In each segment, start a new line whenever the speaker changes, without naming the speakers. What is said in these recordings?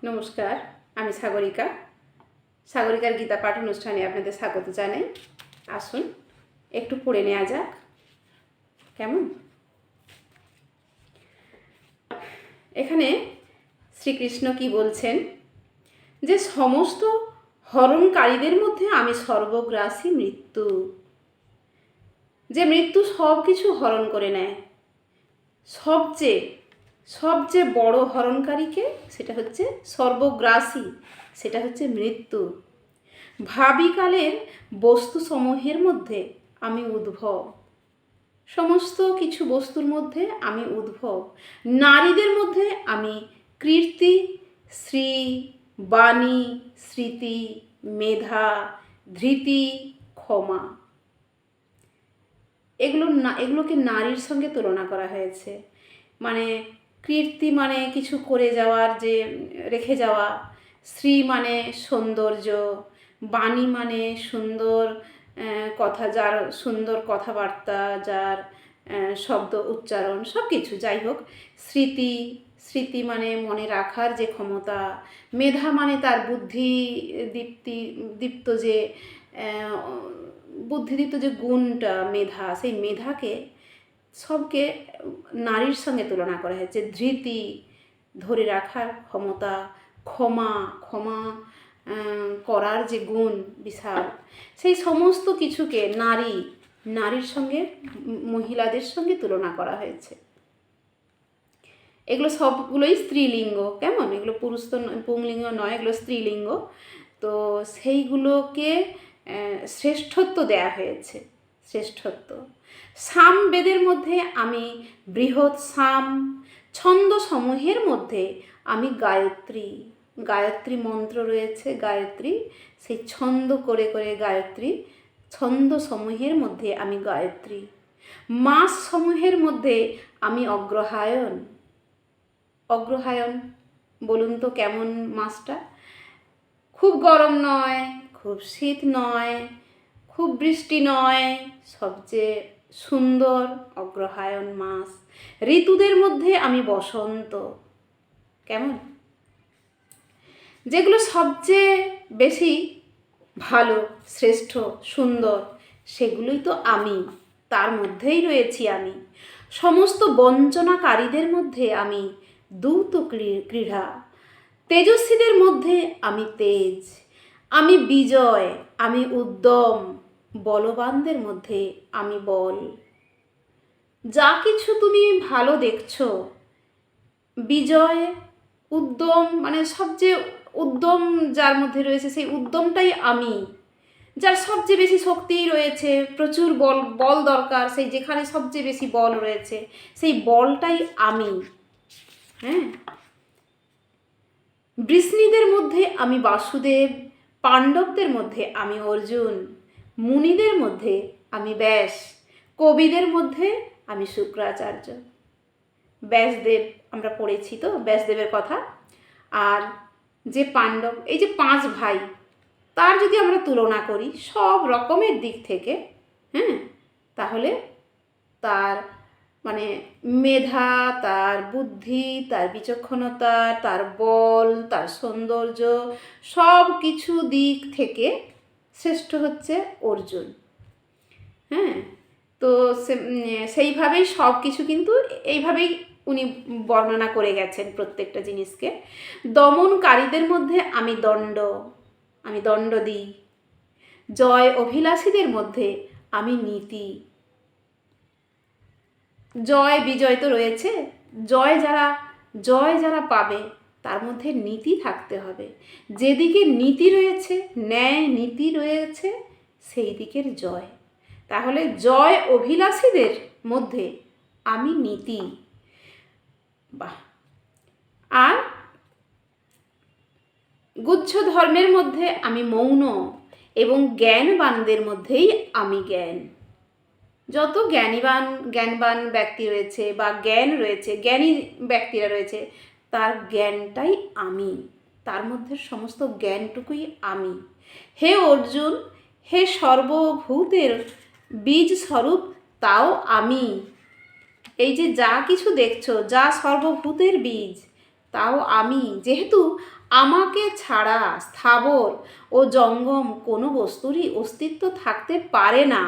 নমস্কার, আমি সাগরিকা। সাগরিকার গীতা পাঠ অনুষ্ঠানে আপনাদের স্বাগত জানাই। আসুন একটু পড়ে নেওয়া যাক, কেমন? এখানে শ্রীকৃষ্ণ কি বলছেন, যে সমস্ত হরণকারীদের মধ্যে আমি সর্বগ্রাসী মৃত্যু। যে মৃত্যু সব কিছু হরণ করে নেয়, সবচেয়ে বড় হরণকারীকে, সেটা হচ্ছে সর্বগ্রাসী, সেটা হচ্ছে মৃত্যু। ভাবিকালের বস্তুসমূহের মধ্যে আমি উদ্ভব, সমস্ত কিছু বস্তুর মধ্যে আমি উদ্ভব। নারীদের মধ্যে আমি কীর্তি, শ্রী, বাণী, স্মৃতি, মেধা, ধৃতি, ক্ষমা, এগুলোকে নারীর সঙ্গে তুলনা করা হয়েছে। মানে কীর্তি মানে কিছু করে যাওয়ার, যে রেখে যাওয়া। শ্রী মানে সৌন্দর্য, বাণী মানে সুন্দর কথা, যার সুন্দর কথাবার্তা, যার শব্দ উচ্চারণ সব কিছু, যাই হোক। স্মৃতি মানে মনে রাখার যে ক্ষমতা। মেধা মানে তার বুদ্ধিদীপ্ত যে গুণটা, মেধা, সেই মেধাকে সবকে নারীর সঙ্গে তুলনা করা হয়েছে। ধৃতি ধরে রাখার ক্ষমতা, ক্ষমা করার যে গুণ বিশাল, সেই সমস্ত কিছুকে নারীর সঙ্গে, মহিলাদের সঙ্গে তুলনা করা হয়েছে। এগুলো সবগুলোই স্ত্রীলিঙ্গ, কেমন? এগুলো পুংলিঙ্গ নয়, এগুলো স্ত্রীলিঙ্গ। তো সেইগুলোকে শ্রেষ্ঠত্ব দেয়া হয়েছে, শ্রেষ্ঠত্ব। সামবেদের মধ্যে আমি বৃহৎ সাম, ছন্দসমূহের মধ্যে আমি গায়ত্রী মন্ত্র রয়েছে, গায়ত্রী, সেই ছন্দ করে গায়ত্রী, ছন্দসমূহের মধ্যে আমি গায়ত্রী। মাসসমূহের মধ্যে আমি অগ্রহায়ণ। বলুন তো কেমন মাসটা? খুব গরম নয়, খুব শীত নয়, খুব বৃষ্টি নয়, সবচেয়ে সুন্দর অগ্রহায়ণ মাস। ঋতুদের মধ্যে আমি বসন্ত, কেমন? যেগুলো সবচেয়ে বেশি ভালো, শ্রেষ্ঠ, সুন্দর, সেগুলোই তো আমি, তার মধ্যেই রয়েছি আমি। সমস্ত বঞ্চনাকারীদের মধ্যে আমি দ্যুত ক্রীড়া। তেজস্বীদের মধ্যে আমি তেজ, আমি বিজয়, আমি উদ্যম। বলবানদের মধ্যে আমি বল। যা কিছু তুমি ভালো দেখছো, বিজয়, উদ্যম, মানে সবচেয়ে উদ্যম যার মধ্যে রয়েছে, সেই উদ্যমটাই আমি। যার সবচেয়ে বেশি শক্তি রয়েছে, প্রচুর বল দরকার, সেই যেখানে সবচেয়ে বেশি বল রয়েছে, সেই বলটাই আমি। হ্যাঁ, বৃষ্ণীদের মধ্যে আমি বাসুদেব, পাণ্ডবদের মধ্যে আমি অর্জুন, মুনিদের মধ্যে আমি ব্যাস, কবিদের মধ্যে আমি শুক্রাচার্য। ব্যাসদেব আমরা পড়েছি তো, ব্যাসদেবের কথা। আর যে পাণ্ডব, এই যে 5 ভাই, তার যদি আমরা তুলনা করি সব রকমের দিক থেকে, হ্যাঁ, তাহলে তার মানে মেধা, তার বুদ্ধি, তার বিচক্ষণতা, তার বল, তার সৌন্দর্য, সব কিছু দিক থেকে শ্রেষ্ঠ হচ্ছে অর্জুন। হ্যাঁ, তো সেইভাবেই সব কিছু কিন্তু এইভাবেই উনি বর্ণনা করে গেছেন প্রত্যেকটা জিনিসকে। দমনকারীদের মধ্যে আমি দণ্ড দিই। জয় অভিলাষীদের মধ্যে আমি নীতি। জয় বিজয় তো রয়েছে, জয় যারা পাবে তার মধ্যে নীতি থাকতে হবে। যেদিকে নীতি রয়েছে, ন্যায় নীতি রয়েছে, সেই দিকের জয়। তাহলে জয় অভিলাষীদের মধ্যে আমি নীতি। বাহ। আর গুচ্ছ ধর্মের মধ্যে আমি মৌন, এবং জ্ঞানবানদের মধ্যেই আমি জ্ঞান। যত জ্ঞানবান ব্যক্তি রয়েছে বা জ্ঞান রয়েছে, জ্ঞানী ব্যক্তিরা রয়েছে, তার জ্ঞানটাই আমি, তার মধ্যে সমস্ত জ্ঞানটুকুই আমি। হে অর্জুন, হে সর্বভূতের বীজ স্বরূপ তাও আমি। এই যে যা কিছু দেখছো, যা সর্বভূতের বীজ, তাও আমি, যেহেতু আমাকে ছাড়া স্থাবর ও জঙ্গম কোনো বস্তুরই অস্তিত্ব থাকতে পারে না।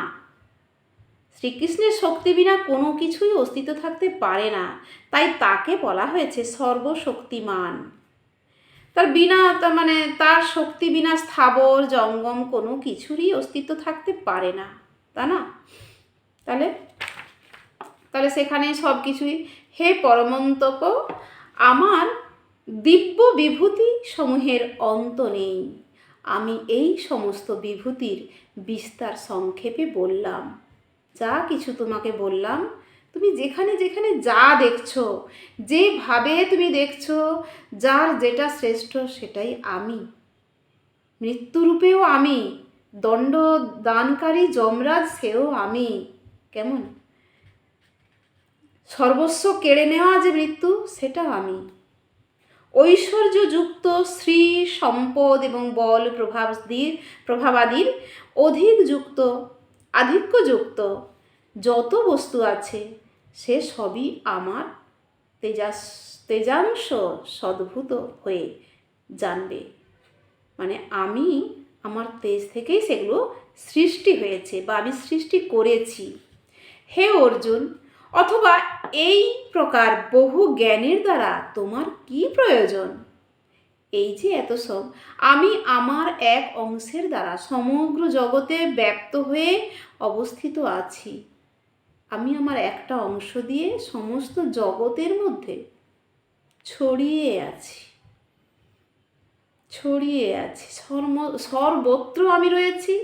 শ্রীকৃষ্ণের শক্তি বিনা কোনো কিছুই অস্তিত্ব থাকতে পারে না, তাই তাকে বলা হয়েছে সর্বশক্তিমান। তার শক্তি বিনা স্থাবর জঙ্গম কোনো কিছুরই অস্তিত্ব থাকতে পারে না, তা না? তাহলে তাহলে সেখানে সব কিছুই, হে পরমন্তপ, আমার দিব্য বিভূতি সমূহের অন্ত নেই। আমি এই সমস্ত বিভূতির বিস্তার সংক্ষেপে বললাম। যা কিছু তোমাকে বললাম, তুমি যেখানে যেখানে যা দেখছো, যেভাবে তুমি দেখছো, যার যেটা শ্রেষ্ঠ সেটাই আমি। মৃত্যুরূপেও আমি, দণ্ড দানকারী যমরাজ সেও আমি। কেমন? সর্বস্ব কেড়ে নেওয়া যে মৃত্যু, সেটাও আমি। ঐশ্বর্যযুক্ত শ্রী সম্পদ এবং বল প্রভাবাদির আধিক্যযুক্ত যত বস্তু আছে, সে সবই আমার তেজাংশ সদ্ভূত হয়ে জানবে। মানে আমি, আমার তেজ থেকেই সেগুলো সৃষ্টি হয়েছে বা আমি সৃষ্টি করেছি। হে অর্জুন, অথবা এই প্রকার বহু জ্ঞানের দ্বারা তোমার কি প্রয়োজন? এই যে এত সব, আমি আমার এক অংশের দ্বারা সমগ্র জগতে ব্যপ্ত হয়ে অবস্থিত আছি। আমি আমার একটা অংশ দিয়ে সমস্ত জগতের মধ্যে ছড়িয়ে আছি। সর্বত্র আমি রয়েছি,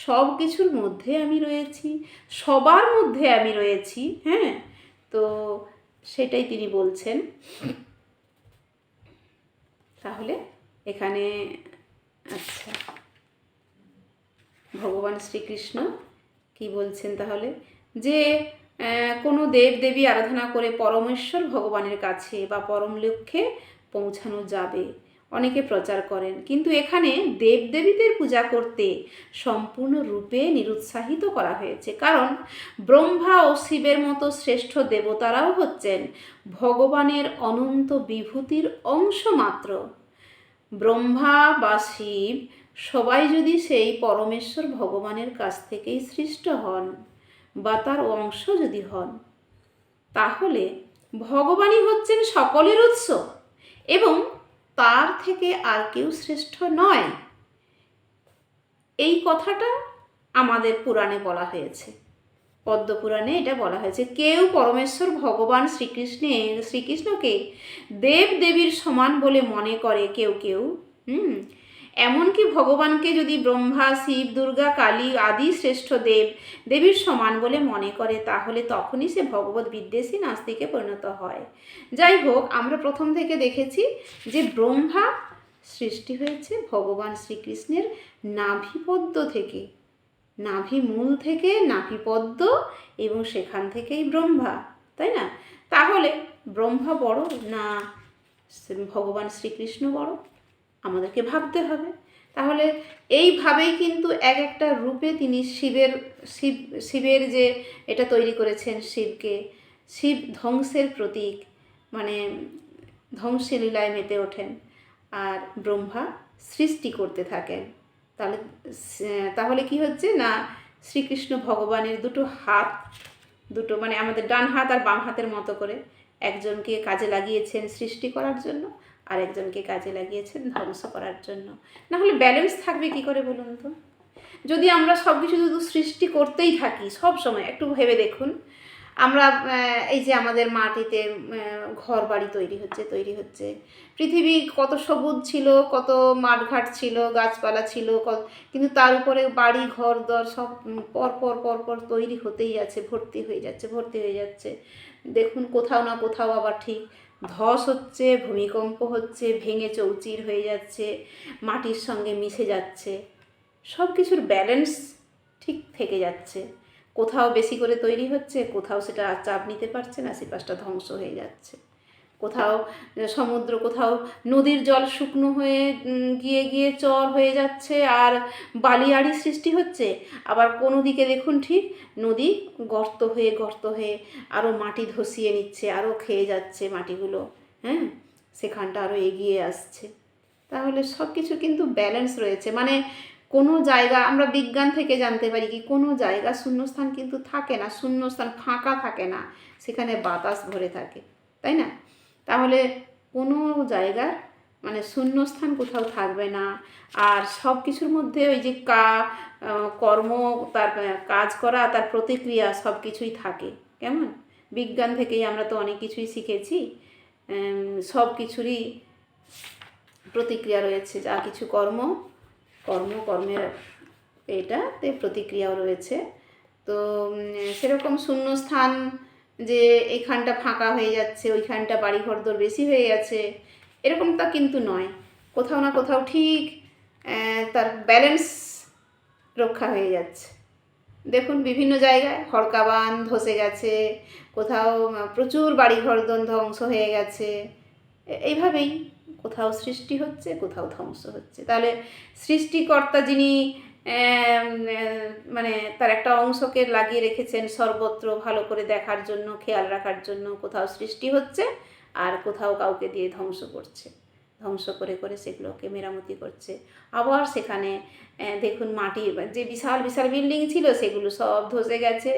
সব কিছুর মধ্যে আমি রয়েছি, সবার মধ্যে আমি রয়েছি। হ্যাঁ, তো সেটাই তিনি বলছেন। তাহলে এখানে আচ্ছা, ভগবান শ্রীকৃষ্ণ কি বলছেন তাহলে? যে কোনো দেবদেবী আরাধনা করে পরমেশ্বর ভগবানের কাছে বা পরম লক্ষ্যে পৌঁছানো যাবে, অনেকে প্রচার করেন। কিন্তু এখানে দেবদেবীদের পূজা করতে সম্পূর্ণরূপে নিরুৎসাহিত করা হয়েছে, কারণ ব্রহ্মা ও শিবের মতো শ্রেষ্ঠ দেবতারাও হচ্ছেন ভগবানের অনন্ত বিভূতির অংশ মাত্র। ব্রহ্মা বা শিব সবাই যদি সেই পরমেশ্বর ভগবানের কাছ থেকেই সৃষ্ট হন বা তার অংশ যদি হন, তাহলে ভগবানই হচ্ছেন সকলের উৎস এবং তার থেকে আর কেউ শ্রেষ্ঠ নয়। এই কথাটা আমাদের পুরাণে বলা হয়েছে, পদ্মপুরাণে এটা বলা হয়েছে। কেউ পরমেশ্বর ভগবান শ্রীকৃষ্ণকে দেব দেবীর সমান বলে মনে করে কেউ কেউ। এমনকি ভগবানকে যদি ব্রহ্মা, শিব, দুর্গা, কালী আদি শ্রেষ্ঠ দেবীর সমান বলে মনে করে, তাহলে তখনই সে ভগবত বিদ্বেষী নাস্তিকে পরিণত হয়। যাই হোক, আমরা প্রথম থেকে দেখেছি যে ব্রহ্মা সৃষ্টি হয়েছে ভগবান শ্রীকৃষ্ণের নাভিপদ্ম থেকে, নাভিমূল থেকে নাভিপদ্ম, এবং সেখান থেকেই ব্রহ্মা, তাই না? তাহলে ব্রহ্মা বড় না ভগবান শ্রীকৃষ্ণ বড়? আমাদেরকে ভাবতে হবে। তাহলে এইভাবেই কিন্তু এক একটা রূপে তিনি শিবের যে এটা তৈরি করেছেন, শিব ধ্বংসের প্রতীক, মানে ধ্বংসের লীলায় মেতে ওঠেন, আর ব্রহ্মা সৃষ্টি করতে থাকেন। তাহলে কি হচ্ছে না, শ্রীকৃষ্ণ ভগবানের দুটো মানে আমাদের ডান হাত আর বাম হাতের মতো করে, একজনকে কাজে লাগিয়েছেন সৃষ্টি করার জন্য, আর একজনকে কাজে লাগিয়েছেন ধ্বংস করার জন্য। না হলে ব্যালেন্স থাকবে কি করে বলুন তো? যদি আমরা সব কিছু শুধু সৃষ্টি করতেই থাকি সব সময়, একটু ভেবে দেখুন, আমরা এই যে আমাদের মাটিতে ঘর বাড়ি তৈরি হচ্ছে, পৃথিবী কত সবুজ ছিল, কত মাঠঘাট ছিল, গাছপালা ছিল, কিন্তু তার উপরে বাড়ি ঘর দর সব পর তৈরি হতেই আছে, ভর্তি হয়ে যাচ্ছে। দেখুন, কোথাও না কোথাও আবার ঠিক ধস হচ্ছে, ভূমিকম্প হচ্ছে, ভেঙে চৌচির হয়ে যাচ্ছে, মাটির সঙ্গে মিশে যাচ্ছে, সব কিছুর ব্যালেন্স ঠিক থেকে যাচ্ছে। কোথাও বেশি করে তৈরি হচ্ছে, কোথাও সেটা চাপ নিতে পারছে না, আশেপাশটা ধ্বংস হয়ে যাচ্ছে। কোথাও সমুদ্র, কোথাও নদীর জল শুকনো হয়ে গিয়ে চর হয়ে যাচ্ছে আর বালিয়াড়ি সৃষ্টি হচ্ছে। আবার কোনো দিকে দেখুন ঠিক নদী গর্ত হয়ে আরও মাটি ধসিয়ে নিচ্ছে, আরও খেয়ে যাচ্ছে মাটিগুলো। হ্যাঁ, সেখানটা আরও এগিয়ে আসছে। তাহলে সব কিছু কিন্তু ব্যালেন্স রয়েছে। মানে কোনো জায়গা আমরা বিজ্ঞান থেকে জানতে পারি কি কোনো জায়গা শূন্যস্থান কিন্তু থাকে না, শূন্যস্থান ফাঁকা থাকে না, সেখানে বাতাস ভরে থাকে, তাই না? তাহলে কোনো জায়গার মানে শূন্যস্থান কোথাও থাকবে না। আর সব কিছুর মধ্যে ওই যে কর্ম, তার কাজ করা, তার প্রতিক্রিয়া সব কিছুই থাকে। কেমন বিজ্ঞান থেকেই আমরা তো অনেক কিছুই শিখেছি। সব কিছুরই প্রতিক্রিয়া রয়েছে, যা কিছু কর্মের এটাতে প্রতিক্রিয়াও রয়েছে। তো সেরকম শূন্যস্থান যে এইখানটা ফাঁকা হয়ে যাচ্ছে, ওইখানটা বাড়িঘরদোর বেশি হয়ে গেছে, এরকমটা কিন্তু নয়। কোথাও না কোথাও ঠিক তার ব্যালেন্স রক্ষা হয়ে যাচ্ছে। দেখুন বিভিন্ন জায়গায় হড়কা বাঁধ ধসে গেছে, কোথাও প্রচুর বাড়িঘরদোর ধ্বংস হয়ে গেছে। এইভাবেই কোথাও সৃষ্টি হচ্ছে, কোথাও ধ্বংস হচ্ছে। তাহলে সৃষ্টিকর্তা যিনি মানে তার একটা অংশকে লাগিয়ে রেখেছেন সর্বত্র ভালো করে দেখার জন্য, খেয়াল রাখার জন্য, কোথাও সৃষ্টি হচ্ছে আর কোথাও কাউকে দিয়ে ধ্বংস করছে, ধ্বংস করে করে সেগুলোকে মেরামতি করছে। আবার সেখানে দেখুন মাটি, যে বিশাল বিশাল বিল্ডিং ছিল সেগুলো সব ধসে গেছে,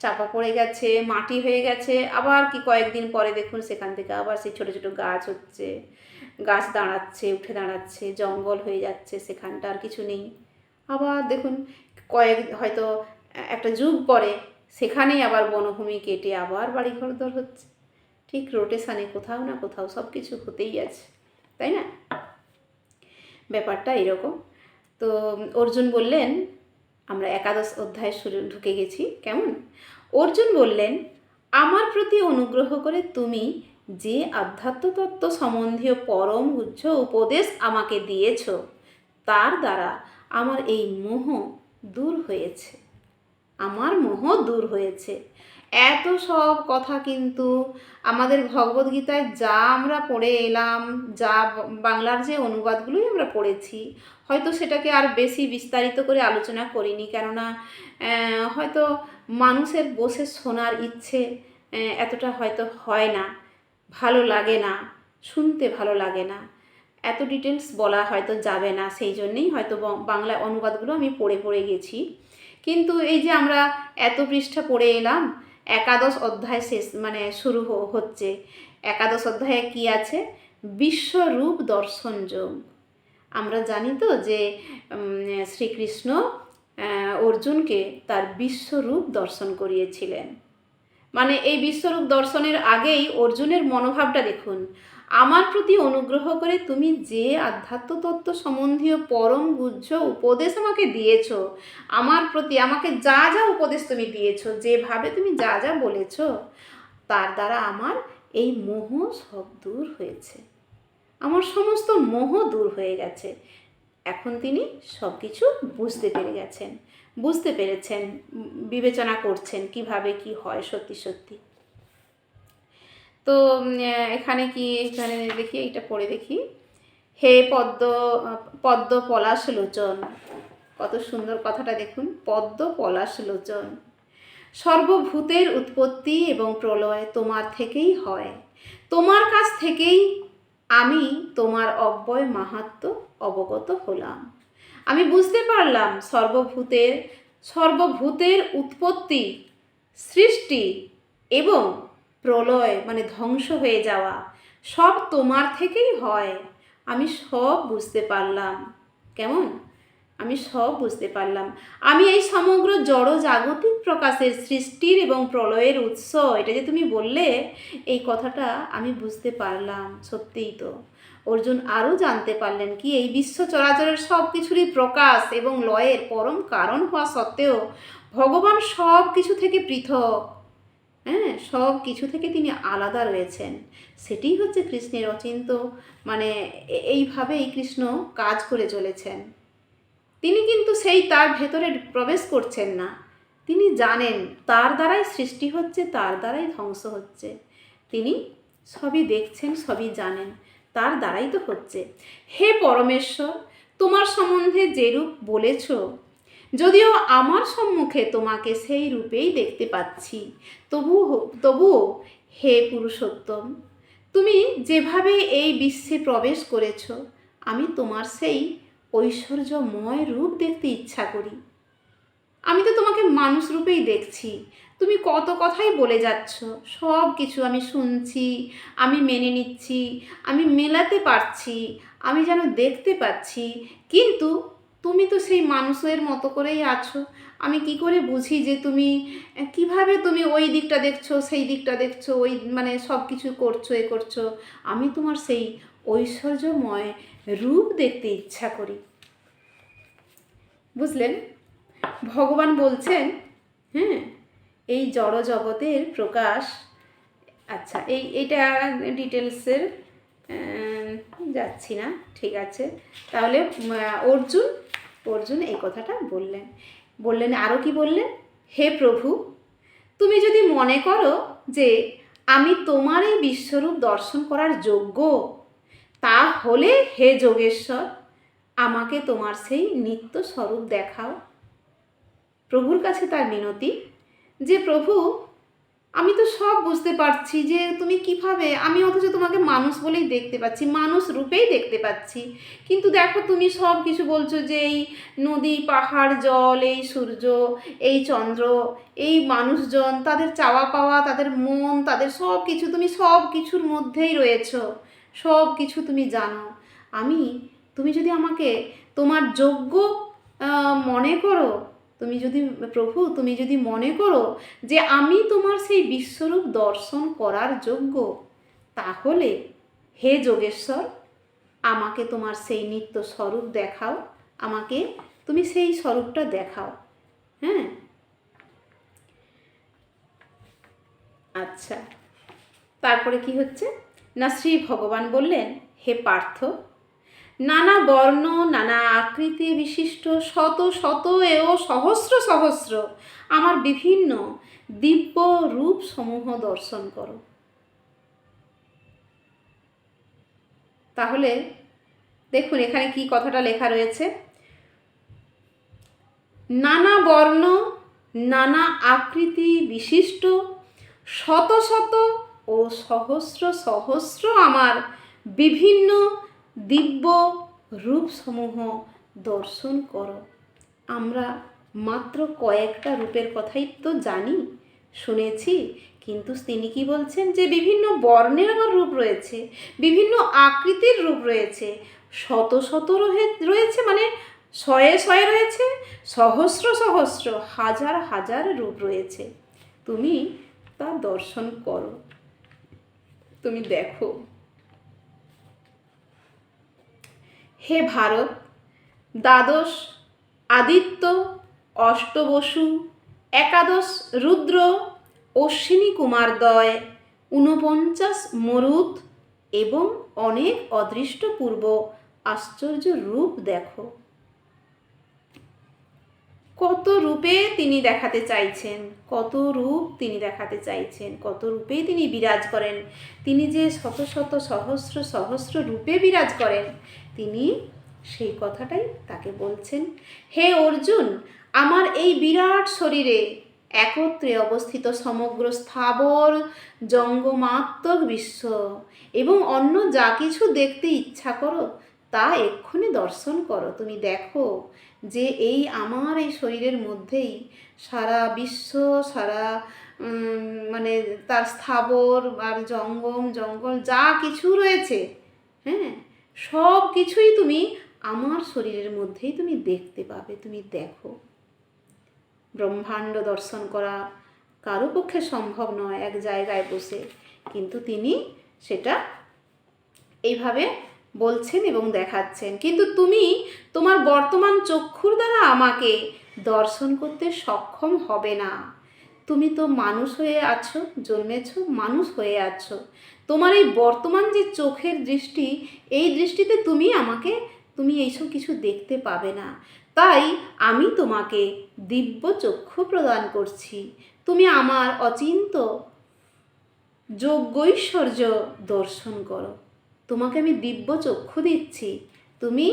চাপা পড়ে গেছে, মাটি হয়ে গেছে। আবার কি কয়েকদিন পরে দেখুন সেখান থেকে আবার সেই ছোটো ছোটো গাছ হচ্ছে, গাছ দাঁড়াচ্ছে, উঠে দাঁড়াচ্ছে, জঙ্গল হয়ে যাচ্ছে, সেখানটা আর কিছু নেই। আবার দেখুন হয়তো একটা যুগ পরে সেখানেই আবার বনভূমি কেটে আবার বাড়িঘরদোর হচ্ছে। ঠিক রোটেশানে কোথাও না কোথাও সব কিছু হতেই আছে, তাই না? ব্যাপারটা এরকম। তো অর্জুন বললেন, আমরা একাদশ অধ্যায়ে ঢুকে গেছি। কেমন অর্জুন বললেন, আমার প্রতি অনুগ্রহ করে তুমি যে আধ্যাত্মতত্ত্ব সম্বন্ধীয় পরম উচ্চ উপদেশ আমাকে দিয়েছ, তার দ্বারা আমার এই মোহ দূর হয়েছে। আমার মোহ দূর হয়েছে। এত সব কথা কিন্তু আমাদের ভগবদ্গীতায় যা আমরা পড়ে এলাম, যা বাংলার যে অনুবাদগুলোই আমরা পড়েছি, হয়তো সেটাকে আর বেশি বিস্তারিত করে আলোচনা করিনি, কেননা হয়তো মানুষের বসে শোনার ইচ্ছে এতটা হয়তো হয় না, ভালো লাগে না, শুনতে ভালো লাগে না, এত ডিটেলস বলা হয়তো যাবে না, সেই জন্যেই হয়তো বাংলা অনুবাদগুলো আমি পড়ে গেছি। কিন্তু এই যে আমরা এত পৃষ্ঠা পড়ে এলাম, একাদশ অধ্যায় শেষ মানে শুরু হচ্ছে। একাদশ অধ্যায়ে কি আছে? বিশ্বরূপ দর্শন যোগ। আমরা জানি তো যে শ্রীকৃষ্ণ অর্জুনকে তার বিশ্বরূপ দর্শন করিয়েছিলেন। মানে এই বিশ্বরূপ দর্শনের আগেই অর্জুনের মনোভাবটা দেখুন, আমার প্রতি অনুগ্রহ করে তুমি যে আধ্যাত্মতত্ত্ব সম্বন্ধীয় পরম গুহ্য উপদেশ আমাকে দিয়েছ, আমার প্রতি আমাকে যা যা উপদেশ তুমি দিয়েছ, যেভাবে তুমি যা যা বলেছ, তার দ্বারা আমার এই মোহ সব দূর হয়েছে, আমার সমস্ত মোহ দূর হয়ে গেছে। এখন তিনি সব কিছু বুঝতে পেরেছেন, বিবেচনা করছেন কিভাবে কি হয় সত্যি সত্যি। তো এখানে দেখি, এটা পড়ে দেখি। হে পদ্ম পলাশ লোচন, কত সুন্দর কথাটা দেখুন, পদ্ম পলাশ লোচন, সর্বভূতের উৎপত্তি এবং প্রলয় তোমার থেকেই হয়, তোমার কাছ থেকেই আমি তোমার অব্যয় মাহাত্ম্য অবগত হলাম। আমি বুঝতে পারলাম সর্বভূতের উৎপত্তি, সৃষ্টি এবং প্রলয় মানে ধ্বংস হয়ে যাওয়া সব তোমার থেকেই হয়। আমি সব বুঝতে পারলাম। কেমন আমি সব বুঝতে পারলাম। আমি এই সমগ্র জড় জাগতিক প্রকাশের সৃষ্টির এবং প্রলয়ের উৎস, এটা যে তুমি বললে এই কথাটা আমি বুঝতে পারলাম। সত্যিই তো অর্জুন আরও জানতে পারলেন কি এই বিশ্ব চরাচরের সব কিছুরই প্রকাশ এবং লয়ের পরম কারণ হওয়া সত্ত্বেও ভগবান সব কিছু থেকে পৃথক। হ্যাঁ, সব কিছু থেকে তিনি আলাদা রয়েছেন। সেটিই হচ্ছে কৃষ্ণের অচিন্ত, মানে এইভাবেই কৃষ্ণ কাজ করে চলেছেন। তিনি কিন্তু সেই তার ভেতরে প্রবেশ করছেন না। তিনি জানেন তার দ্বারাই সৃষ্টি হচ্ছে, তার দ্বারাই ধ্বংস হচ্ছে। তিনি সবই দেখছেন, সবই জানেন, তার দ্বারাই তো হচ্ছে। হে পরমেশ্বর, তোমার সম্বন্ধে যেরূপ বলেছ, যদিও আমার সম্মুখে তোমাকে সেই রূপেই দেখতে পাচ্ছি, তবুও হে পুরুষোত্তম, তুমি যেভাবে এই বিশ্বে প্রবেশ করেছ, আমি তোমার সেই ঐশ্বর্যময় রূপ দেখতে ইচ্ছা করি। আমি তো তোমাকে মানুষ রূপেই দেখছি। তুমি কত কথাই বলে যাচ্ছ, সব কিছু আমি শুনছি, আমি মেনে নিচ্ছি, আমি মেলাতে পারছি, আমি যেন দেখতে পাচ্ছি, কিন্তু তুমি তো সেই মানুষের মতো করেই আছো। আমি কি করে বুঝি যে তুমি কিভাবে তুমি ওই দিকটা দেখছো, সেই দিকটা দেখছো, ওই মানে সব কিছু করছো, এ করছো। আমি তোমার সেই ঐশ্বর্যময় রূপ দেখতে ইচ্ছা করি। বুঝলেন? ভগবান বলছেন, হ্যাঁ, এই জড় জগতের প্রকাশ, আচ্ছা এইটা ডিটেলসের যাচ্ছি না, ঠিক আছে। তাহলে অর্জুন এই কথাটা বললেন আরও কি বললেন? হে প্রভু, তুমি যদি মনে করো যে আমি তোমার এই বিশ্বরূপ দর্শন করার যোগ্য, তাহলে হে যোগেশ্বর, আমাকে তোমার সেই নিত্য স্বরূপ দেখাও। প্রভুর কাছে তার মিনতি যে প্রভু, আমি তো সব বুঝতে পারছি যে তুমি কিভাবে, আমি অথচ তোমাকে মানুষ বলেই দেখতে পাচ্ছি, মানুষ রূপেই দেখতে পাচ্ছি, কিন্তু দেখো তুমি সব কিছু বলছো যে এই নদী, পাহাড়, জল, এই সূর্য, এই চন্দ্র, এই মানুষজন, তাদের চাওয়া পাওয়া, তাদের মন, তাদের সব কিছু, তুমি সব কিছুর মধ্যেই রয়েছো, সব কিছু তুমি জানো। তুমি যদি আমাকে তোমার যোগ্য মনে করো, তুমি যদি মনে করো যে আমি তোমার সেই বিশ্বরূপ দর্শন করার যোগ্য, তাহলে হে যোগেশ্বর, আমাকে তোমার সেই নিত্য স্বরূপ দেখাও, আমাকে তুমি সেই স্বরূপটা দেখাও। হ্যাঁ, আচ্ছা, তারপরে কি হচ্ছে না, শ্রী ভগবান বললেন, হে পার্থ, নানা বর্ণ, নানা আকৃতি বিশিষ্ট শত শত ও সহস্র সহস্র আমার বিভিন্ন দিব্য রূপ সমূহ দর্শন করো। তাহলে দেখুন এখানে কি কথাটা লেখা রয়েছে, নানা বর্ণ, নানা আকৃতি বিশিষ্ট শত শত ও সহস্র সহস্র আমার বিভিন্ন দিব্য রূপসমূহ দর্শন করো। আমরা মাত্র কয়েকটা রূপের কথাই তো জানি, শুনেছি, কিন্তু তিনি কি বলছেন যে বিভিন্ন বর্ণের আমার রূপ রয়েছে, বিভিন্ন আকৃতির রূপ রয়েছে, শত শত রয়েছে, মানে শয়ে শয়ে রয়েছে, সহস্র সহস্র, হাজার হাজার রূপ রয়েছে। তুমি তা দর্শন করো, তুমি দেখো। হে ভারত, দ্বাদশ আদিত্য, অষ্টবসু, একাদশ রুদ্র, অশ্বিনী কুমারদ্বয়, ৪৯ মরুত এবং অনেক অদৃষ্টপূর্ব আশ্চর্য রূপ দেখো। কত রূপে তিনি দেখাতে চাইছেন, কত রূপ তিনি দেখাতে চাইছেন, কত রূপে তিনি বিরাজ করেন। তিনি যে শত শত সহস্র সহস্র রূপে বিরাজ করেন, তিনি সেই কথাটাই তাকে বলছেন। হে অর্জুন, আমার এই বিরাট শরীরে একত্রে অবস্থিত সমগ্র স্থাবর জঙ্গমাত্মক বিশ্ব এবং অন্য যা কিছু দেখতে ইচ্ছা করো তা এক্ষুনি দর্শন করো। তুমি দেখো যে এই আমার এই শরীরের মধ্যেই সারা বিশ্ব, সারা মানে তার স্থাবর আর জঙ্গল যা কিছু রয়েছে, হ্যাঁ, সব কিছুই তুমি আমার শরীরের মধ্যেই তুমি দেখতে পাবে। তুমি দেখো। ব্রহ্মাণ্ড দর্শন করা কারো পক্ষে সম্ভব নয় এক জায়গায় বসে, কিন্তু তিনি সেটা এইভাবে বলছেন এবং দেখাচ্ছেন। কিন্তু তুমি তোমার বর্তমান চক্ষুর দ্বারা আমাকে দর্শন করতে সক্ষম হবে না। তুমি তো মানুষ হয়ে আছো, জন্মেছ, মানুষ হয়ে আছো। তোমার এই বর্তমান যে চোখের দৃষ্টি, এই দৃষ্টিতে তুমি এইসব কিছু দেখতে পাবে না। তাই আমি তোমাকে দিব্য চক্ষু প্রদান করছি। তুমি আমার অচিন্ত যোগ্যৈশ্বর্য দর্শন করো। তোমাকে আমি দিব্য চক্ষু দিচ্ছি, তুমি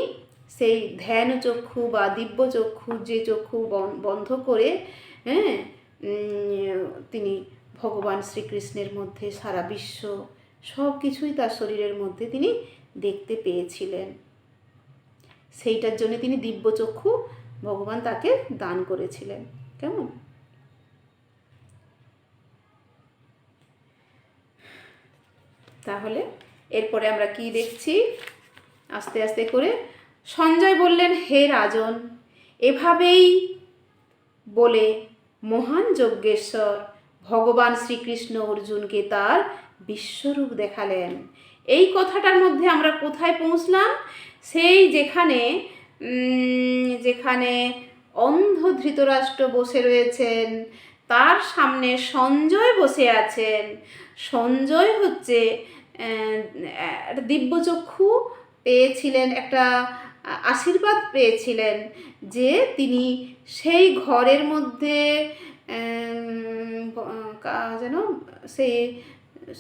সেই ধ্যান চক্ষু বা দিব্য চক্ষু, যে চক্ষু বন্ধ করে, হ্যাঁ, তিনি ভগবান শ্রীকৃষ্ণের মধ্যে সারা বিশ্ব, সব কিছুই তার শরীরের মধ্যে তিনি দেখতে পেয়েছিলেন। সেইটার জন্য তিনি দিব্যচক্ষু ভগবান তাকে দান করেছিলেন। কেমন? তাহলে এরপরে আমরা কি দেখছি আস্তে আস্তে করে। সঞ্জয় বললেন, হে রাজন, এভাবেই বলে মহান যজ্ঞেশ্বর ভগবান শ্রীকৃষ্ণ অর্জুনকে তার বিশ্বরূপ দেখালেন। এই কথাটার মধ্যে আমরা কোথায় পৌঁছলাম? সেই যেখানে অন্ধ ধৃতরাষ্ট্র বসে রয়েছেন, তার সামনে সঞ্জয় বসে আছেন। সঞ্জয় হচ্ছে দিব্যচক্ষু পেয়েছিলেন, একটা আশীর্বাদ পেয়েছিলেন যে তিনি সেই ঘরের মধ্যে যেন সেই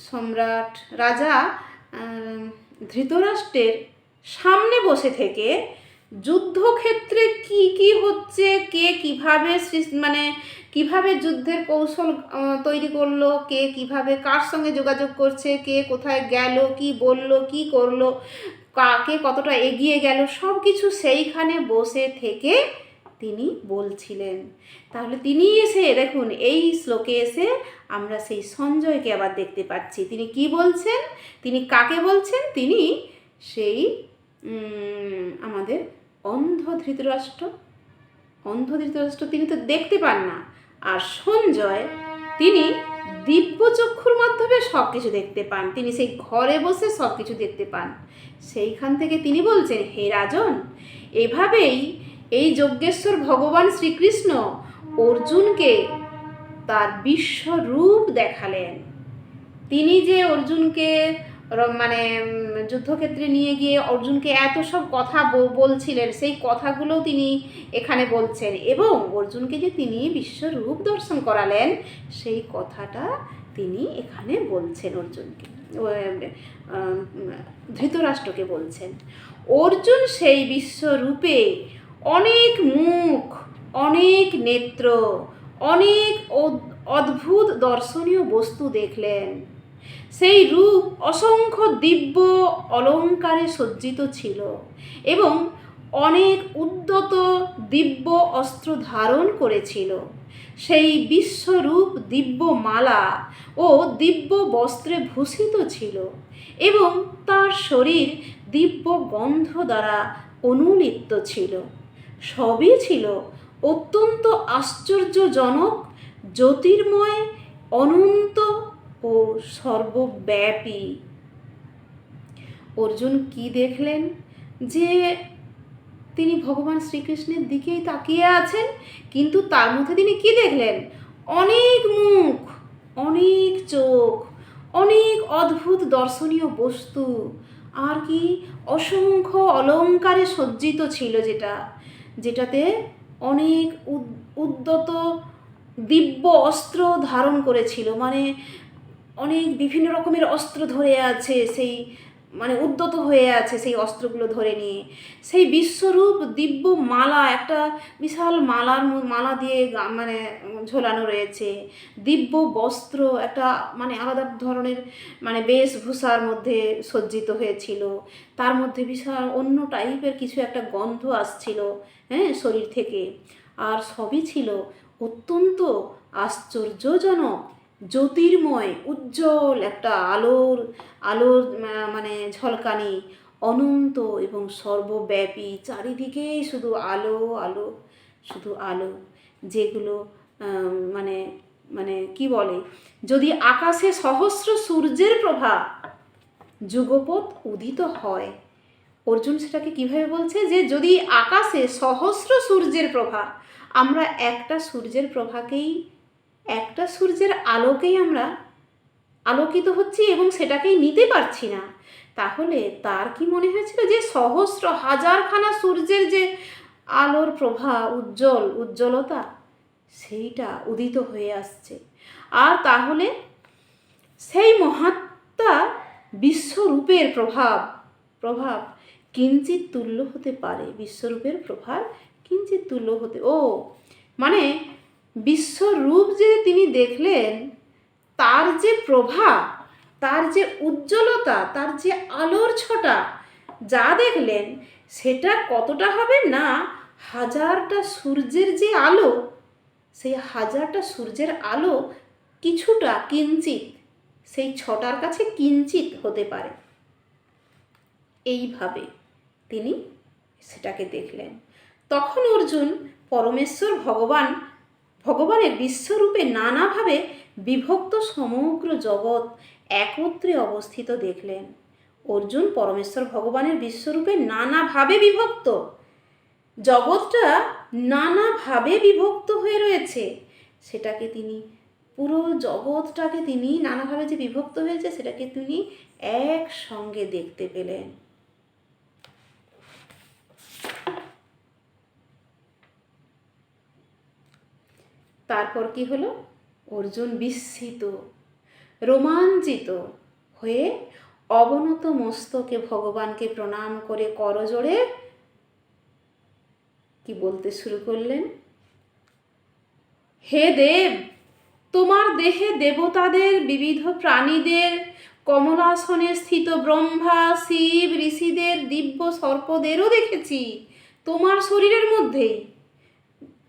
সম্রাট রাজা ধৃতরাষ্ট্রের সামনে বসে থেকে যুদ্ধক্ষেত্রে কি কি হচ্ছে, কে কিভাবে কিভাবে যুদ্ধের কৌশল তৈরি করলো, কে কিভাবে কার সঙ্গে যোগাযোগ করছে, কে কোথায় গেল, কি বলল, কি করলো, কাকে কতটা এগিয়ে গেল, সব কিছু সেইখানে বসে থেকে তিনি বলছিলেন। তাহলে তিনি এসে দেখুন, এই শ্লোকে এসে আমরা সেই সঞ্জয়কে আবার দেখতে পাচ্ছি। তিনি কি বলছেন, তিনি কাকে বলছেন? তিনি সেই আমাদের অন্ধ ধৃতরাষ্ট্র তিনি তো দেখতে পান না, আর সঞ্জয় তিনি দিব্যচক্ষুর মাধ্যমে সব কিছু দেখতে পান। তিনি সেই ঘরে বসে সব কিছু দেখতে পান। সেইখান থেকে তিনি বলছেন, হে রাজন, এভাবেই এই যজ্ঞেশ্বর ভগবান শ্রীকৃষ্ণ অর্জুনকে তার বিশ্বরূপ দেখালেন। তিনি যে অর্জুনকে যুদ্ধক্ষেত্রে নিয়ে গিয়ে অর্জুনকে এত সব কথা বলছিলেন, সেই কথাগুলো তিনি এখানে বলছেন, এবং অর্জুনকে যে তিনি বিশ্বরূপ দর্শন করালেন সেই কথাটা তিনি এখানে বলছেন। অর্জুনকে ধৃতরাষ্ট্রকে বলছেন। অর্জুন সেই বিশ্বরূপে অনেক মুখ, অনেক নেত্র, অনেক অদ্ভুত দর্শনীয় বস্তু দেখলেন। সেই রূপ অসংখ্য দিব্য অলঙ্কারে সজ্জিত ছিল এবং অনেক উদ্যত দিব্য অস্ত্র ধারণ করেছিল। সেই বিশ্বরূপ দিব্য মালা ও দিব্য বস্ত্রে ভূষিত ছিল এবং তার শরীর দিব্য গন্ধ দ্বারা অনুলিপ্ত ছিল। সবই ছিল অত্যন্ত আশ্চর্যজনক, জ্যোতির্ময়, অনন্ত ও সর্বব্যাপী। অর্জুন কি দেখলেন? যে তিনি ভগবান শ্রীকৃষ্ণের দিকেই তাকিয়ে আছেন, কিন্তু তার মধ্যে তিনি কি দেখলেন? অনেক মুখ, অনেক চোখ, অনেক অদ্ভুত দর্শনীয় বস্তু, আর কি অসংখ্য অলঙ্কারে সজ্জিত ছিল, যেটাতে অনেক উদ্যত দিব্য অস্ত্র ধারণ করেছিল। অনেক বিভিন্ন রকমের অস্ত্র ধরে আছে, সেই উদ্যত হয়ে আছে সেই অস্ত্রগুলো ধরে নিয়ে। সেই বিশ্বরূপ দিব্য মালা, একটা বিশাল মালা দিয়ে ঝোলানো রয়েছে। দিব্য বস্ত্র, একটা আলাদা ধরনের বেশভূষার মধ্যে সজ্জিত হয়েছিল। তার মধ্যে বিশাল অন্য টাইপের কিছু একটা গন্ধ আসছিল শরীর থেকে। আর সবই ছিল অত্যন্ত আশ্চর্যজনক, জ্যোতির্ময়, উজ্জ্বল, একটা আলোর ঝলকানি, অনন্ত এবং সর্বব্যাপী। চারিদিকেই শুধু আলো আলো, শুধু আলো, যেগুলো কি বলে, যদি আকাশে সহস্র সূর্যের প্রভা যুগপৎ উদিত হয়। অর্জুন সেটাকে কিভাবে বলছে? যে যদি আকাশে সহস্র সূর্যের প্রভা, আমরা একটা সূর্যের প্রভাকেই, একটা সূর্যের আলোকেই আমরা আলোকিত হচ্ছি এবং সেটাকেই নিতে পারছি না, তাহলে তার কি মনে হয়েছিল যে সহস্র হাজারখানা সূর্যের যে আলোর প্রভা, উজ্জ্বলতা, সেইটা উদিত হয়ে আসছে। আর তাহলে সেই মহাত্মা বিশ্বরূপের প্রভাব কিঞ্চিত তুল্য হতে পারে, বিশ্বরূপের প্রভাব কিঞ্চিত তুল্য হতে, বিশ্বরূপ যে তিনি দেখলেন, তার যে প্রভা, তার যে উজ্জ্বলতা, তার যে আলোর ছটা যা দেখলেন, সেটা কতটা হবে না, হাজারটা সূর্যের যে আলো, সেই হাজারটা সূর্যের আলো কিছুটা কিঞ্চিত সেই ছটার কাছে কিঞ্চিত হতে পারে। এইভাবে তিনি সেটাকে দেখলেন। তখন অর্জুন পরমেশ্বর ভগবানের বিশ্বরূপে নানাভাবে বিভক্ত সমগ্র জগৎ একত্রে অবস্থিত দেখলেন। অর্জুন পরমেশ্বর ভগবানের বিশ্বরূপে নানাভাবে বিভক্ত, জগৎটা নানাভাবে বিভক্ত হয়ে রয়েছে, সেটাকে তিনি পুরো জগৎটাকে তিনি নানাভাবে যে বিভক্ত হয়েছে সেটাকে তিনি একসঙ্গে দেখতে পেলেন। তারপর কি হলো? অর্জুন বিস্মিত, রোমাঞ্চিত হয়ে অবনত মস্তকে ভগবানকে প্রণাম করে করজোড়ে কি বলতে শুরু করলেন? হে দেব, তোমার দেহে দেবতাদের, বিবিধ প্রাণীদের, কমলাসনে স্থিত ব্রহ্মা, শিব, ঋষিদের, দিব্য সর্পদেরও দেখেছি তোমার শরীরের মধ্যেই।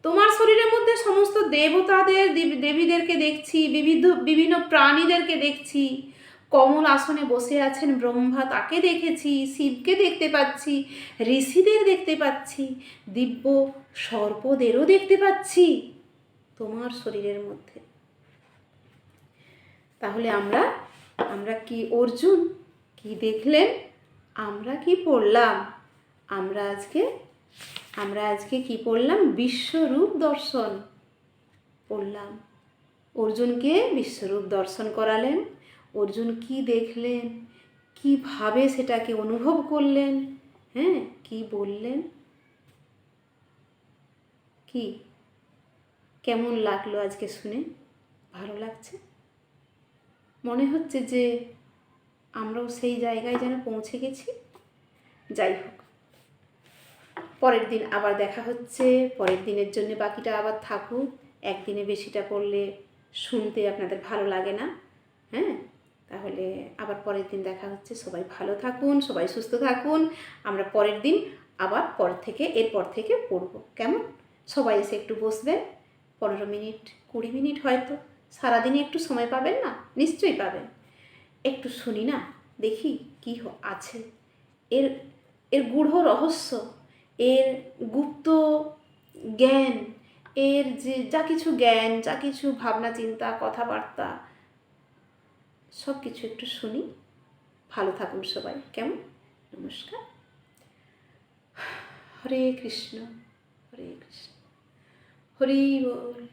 তোমার শরীরের মধ্যে সমস্ত দেবতাদের, দেবীদেরকে দেখছি, বিভিন্ন প্রাণীদেরকে দেখছি। কমল আসনে বসে আছেন ব্রহ্মা, তাকে দেখেছি, শিবকে দেখতে পাচ্ছি, ঋষিদের দেখতে পাচ্ছি, দিব্য সর্পদেরও দেখতে পাচ্ছি তোমার শরীরের মধ্যে। তাহলে আমরা কি অর্জুন কি দেখলেন? আমরা কি পড়লাম? আমরা আজকে কি পড়লাম? বিশ্বরূপ দর্শন পড়লাম। অর্জুনকে বিশ্বরূপ দর্শন করালেন। অর্জুন কি দেখলেন, কিভাবে সেটাকে অনুভব করলেন, হ্যাঁ, কি বললেন, কি কেমন লাগলো আজকে শুনে? ভালো লাগছে? মনে হচ্ছে যে আমরাও সেই জায়গায় যেন পৌঁছে গেছি। যাই হোক, পরের দিন আবার দেখা হচ্ছে। পরের দিনের জন্য বাকিটা আবার থাকুক। একদিনে বেশিটা পড়লে শুনতে আপনাদের ভালো লাগে না, হ্যাঁ? তাহলে আবার পরের দিন দেখা হচ্ছে। সবাই ভালো থাকুন, সবাই সুস্থ থাকুন। আমরা পরের দিন আবার এরপর থেকে পড়বো, কেমন? সবাই এসে একটু বসবেন, 15 মিনিট 20 মিনিট, হয়তো সারাদিনে একটু সময় পাবেন না? নিশ্চয়ই পাবেন। একটু শুনি না, দেখি কি আছে এর এর গূঢ় রহস্য, এর গুপ্ত জ্ঞান, এর যে যা কিছু জ্ঞান, যা কিছু ভাবনা চিন্তা, কথাবার্তা, সব কিছু একটু শুনি। ভালো থাকুন সবাই, কেমন? নমস্কার। হরে কৃষ্ণ, হরে কৃষ্ণ, হরি বল।